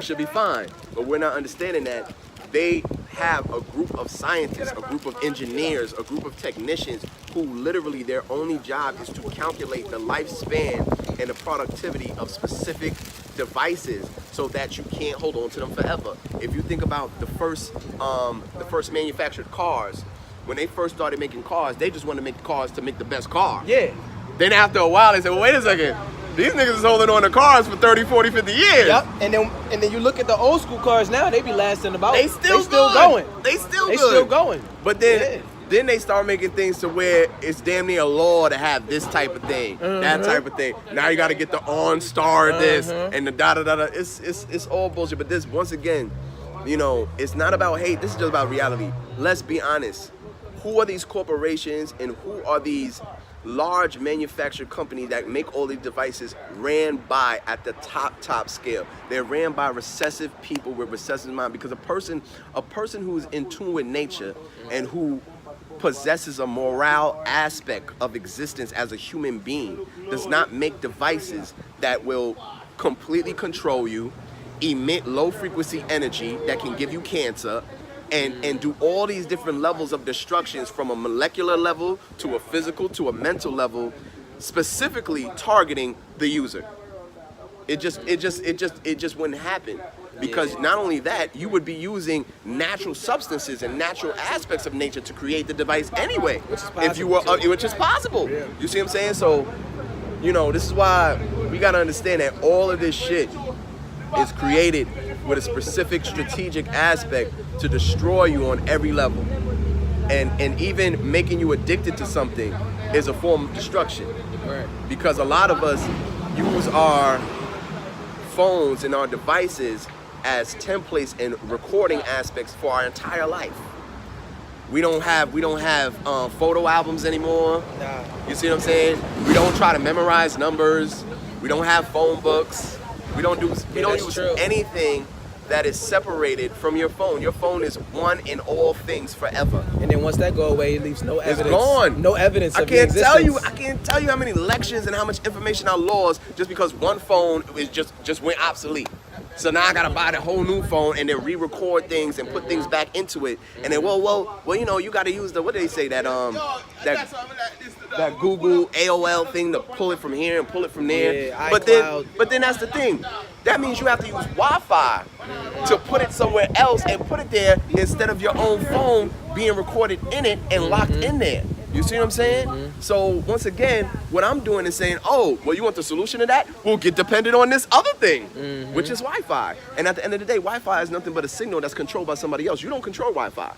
should be fine. But we're not understanding that they have a group of scientists, a group of engineers, a group of technicians who literally their only job is to calculate the lifespan and the productivity of specific devices so that you can't hold on to them forever. If you think about the first manufactured cars, when they first started making cars, they just wanted to make cars to make the best car. Yeah. Then after a while, they said, well, wait a second. These niggas is holding on to cars for 30, 40, 50 years. Yep. And then you look at the old school cars now, they be lasting about. They still going. They still going. But then they start making things to where it's damn near a law to have this type of thing, that type of thing. Now you got to get the OnStar this and the da-da-da-da. It's all bullshit. But this, once again, you know, it's not about hate. This is just about reality. Let's be honest. Who are these corporations and who are these large manufactured companies that make all these devices ran by at the top scale? They're ran by recessive people with recessive mind, because a person who's in tune with nature and who possesses a moral aspect of existence as a human being does not make devices that will completely control you, emit low frequency energy that can give you cancer, and do all these different levels of destructions from a molecular level to a physical to a mental level, specifically targeting the user. It just wouldn't happen, because not only that, you would be using natural substances and natural aspects of nature to create the device anyway, which is possible. Yeah. You see what I'm saying? So, you know, this is why we gotta understand that all of this shit is created with a specific strategic aspect to destroy you on every level. And even making you addicted to something is a form of destruction. Right. Because a lot of us use our phones and our devices as templates and recording aspects for our entire life. We don't have photo albums anymore. Nah. You see what I'm saying? We don't try to memorize numbers. We don't have phone books. We don't use anything that is separated from your phone. Your phone is one in all things forever. And then once that go away, it leaves no evidence. It's gone. No evidence of I can't existence. tell you how many lectures and how much information I lost just because one phone is just went obsolete. So now I gotta buy the whole new phone and then re-record things and put things back into it. And then well, you know, you gotta use the, what do they say, that Google AOL thing to pull it from here and pull it from there. Yeah, but then that's the thing. That means you have to use Wi-Fi to put it somewhere else and put it there instead of your own phone being recorded in it and locked in there. You see what I'm saying? So once again, what I'm doing is saying, oh, well, you want the solution to that? We'll get dependent on this other thing, which is Wi-Fi. And at the end of the day, Wi-Fi is nothing but a signal that's controlled by somebody else. You don't control Wi-Fi.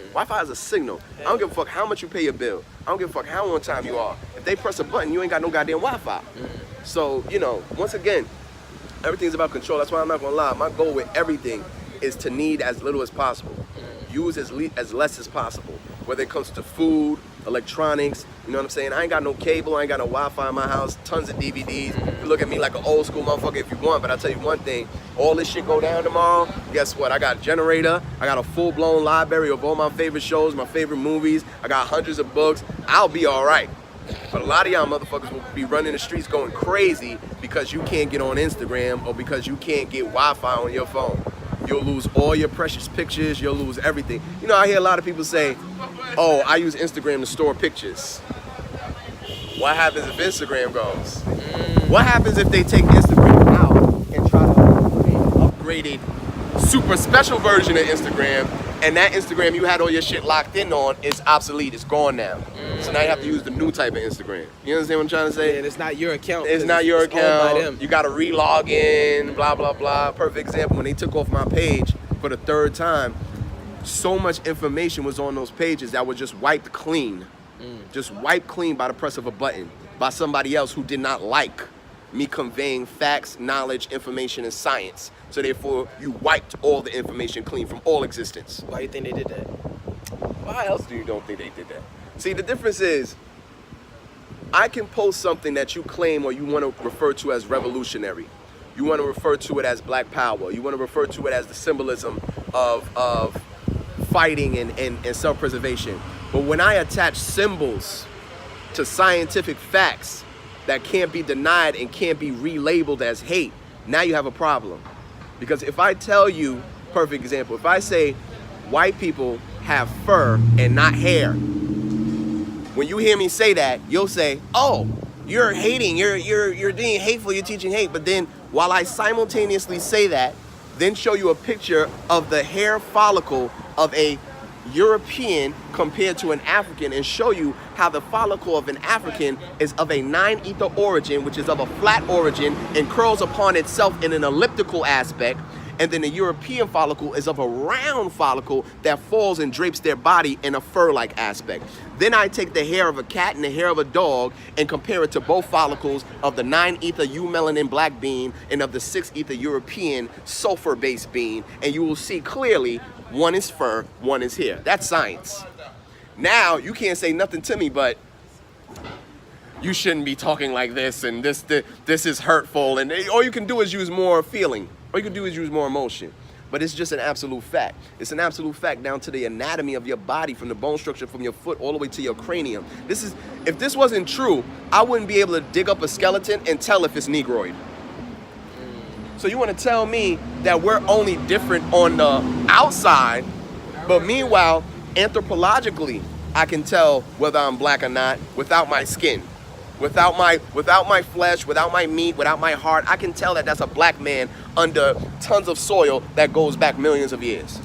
Wi-Fi is a signal. I don't give a fuck how much you pay your bill. I don't give a fuck how on time you are. If they press a button, you ain't got no goddamn Wi-Fi. So, you know, once again, everything's about control. That's why I'm not gonna lie. My goal with everything is to need as little as possible. Use as less as possible. Whether it comes to food, electronics, you know what I'm saying? I ain't got no cable, I ain't got no Wi-Fi in my house, tons of DVDs. You look at me like an old school motherfucker if you want, but I'll tell you one thing, all this shit go down tomorrow, guess what? I got a generator, I got a full-blown library of all my favorite shows, my favorite movies, I got hundreds of books, I'll be all right. But a lot of y'all motherfuckers will be running the streets going crazy because you can't get on Instagram or because you can't get Wi-Fi on your phone. You'll lose all your precious pictures, you'll lose everything. You know, I hear a lot of people say, oh, I use Instagram to store pictures. What happens if Instagram goes? What happens if they take Instagram out and try to put an upgraded, super special version of Instagram, and that Instagram you had all your shit locked in on is obsolete, it's gone now. So now you have to use the new type of Instagram. You understand what I'm trying to say? Yeah, it's not your account. It's not your owned by account. them. You gotta re-log in, blah, blah, blah. Perfect example, when they took off my page for the third time, so much information was on those pages that was just wiped clean. Just wiped clean by the press of a button by somebody else who did not like me conveying facts, knowledge, information, and science. So therefore, you wiped all the information clean from all existence. Why do you think they did that? Why else do you don't think they did that? See, the difference is, I can post something that you claim or you want to refer to as revolutionary. You want to refer to it as black power. You want to refer to it as the symbolism of fighting and self-preservation. But when I attach symbols to scientific facts that can't be denied and can't be relabeled as hate, now you have a problem. Because if I tell you, perfect example, if I say white people have fur and not hair, when you hear me say that, you'll say, oh, you're hating, you're being hateful, you're teaching hate. But then while I simultaneously say that, then show you a picture of the hair follicle of a European compared to an African, and show you how the follicle of an African is of a 9-ether origin, which is of a flat origin and curls upon itself in an elliptical aspect, and then the European follicle is of a round follicle that falls and drapes their body in a fur-like aspect. Then I take the hair of a cat and the hair of a dog and compare it to both follicles of the 9-ether eumelanin black bean and of the 6-ether European sulfur-based bean, and you will see clearly one is fur, one is hair. That's science. Now, you can't say nothing to me but, you shouldn't be talking like this, and this is hurtful, and all you can do is use more feeling. All you can do is use more emotion. But it's just an absolute fact. It's an absolute fact down to the anatomy of your body, from the bone structure from your foot all the way to your cranium. If this wasn't true, I wouldn't be able to dig up a skeleton and tell if it's Negroid. So you want to tell me that we're only different on the outside, but meanwhile, anthropologically, I can tell whether I'm black or not without my skin. Without my flesh, without my meat, without my heart, I can tell that that's a black man under tons of soil that goes back millions of years.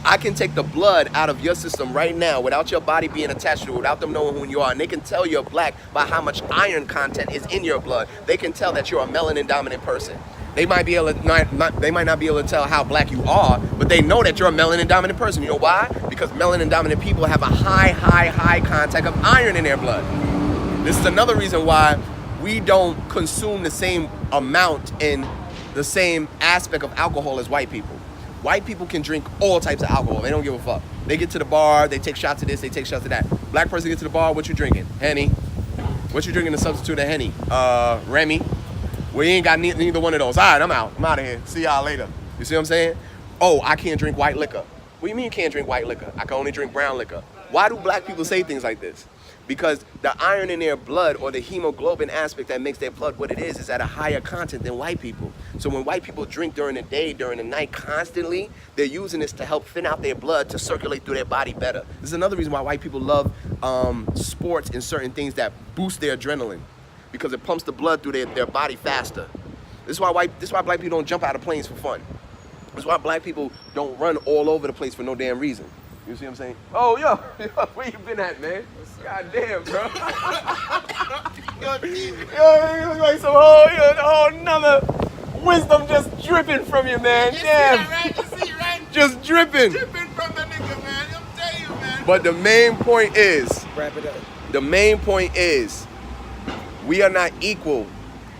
I can take the blood out of your system right now without your body being attached to it, without them knowing who you are, and they can tell you're black by how much iron content is in your blood. They can tell that you're a melanin dominant person. They might not be able to tell how black you are, but they know that you're a melanin dominant person. You know why? Because melanin dominant people have a high content of iron in their blood. This is another reason why we don't consume the same amount in the same aspect of alcohol as white people. White people can drink all types of alcohol. They don't give a fuck. They get to the bar, they take shots of this, they take shots of that. Black person gets to the bar, what you drinking? Henny. What you drinking to substitute of Henny? Remy. We ain't got neither one of those. All right, I'm out. I'm out of here. See y'all later. You see what I'm saying? Oh, I can't drink white liquor. What do you mean you can't drink white liquor? I can only drink brown liquor. Why do black people say things like this? Because the iron in their blood, or the hemoglobin aspect that makes their blood what it is at a higher content than white people. So when white people drink during the day, during the night constantly, they're using this to help thin out their blood to circulate through their body better. This is another reason why white people love sports and certain things that boost their adrenaline, because it pumps the blood through their body faster. This is why black people don't jump out of planes for fun. This is why black people don't run all over the place for no damn reason. You see what I'm saying? Oh, yo, where you been at, man? God damn, bro. Yo, you look like some whole nother wisdom just dripping from you, man. Damn. You see, right? Just dripping. Dripping from the nigga, man. I'm telling you, man. But the main point is, Wrap it up. the main point is, we are not equal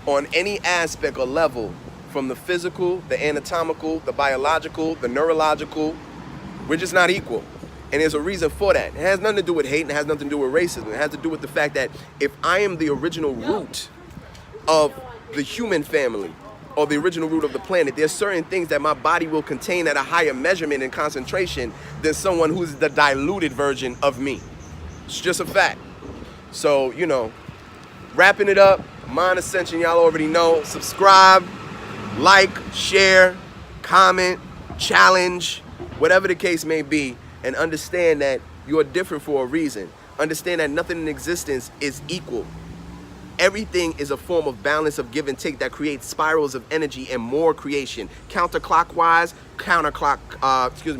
on any aspect or level, from the physical, the anatomical, the biological, the neurological. We're just not equal. And there's a reason for that. It has nothing to do with hate, and it has nothing to do with racism. It has to do with the fact that if I am the original root of the human family, or the original root of the planet, there's certain things that my body will contain at a higher measurement and concentration than someone who's the diluted version of me. It's just a fact. So, you know, wrapping it up, Mind Ascension, y'all already know. Subscribe, like, share, comment, challenge, whatever the case may be. And understand that you are different for a reason. Understand that nothing in existence is equal. Everything is a form of balance of give and take that creates spirals of energy and more creation. Clockwise, counterclockwise.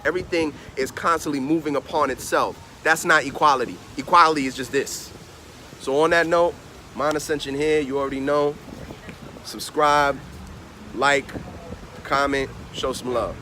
Everything is constantly moving upon itself. That's not equality. Equality is just this. So on that note, Mind Ascension here, you already know. Subscribe, like, comment, show some love.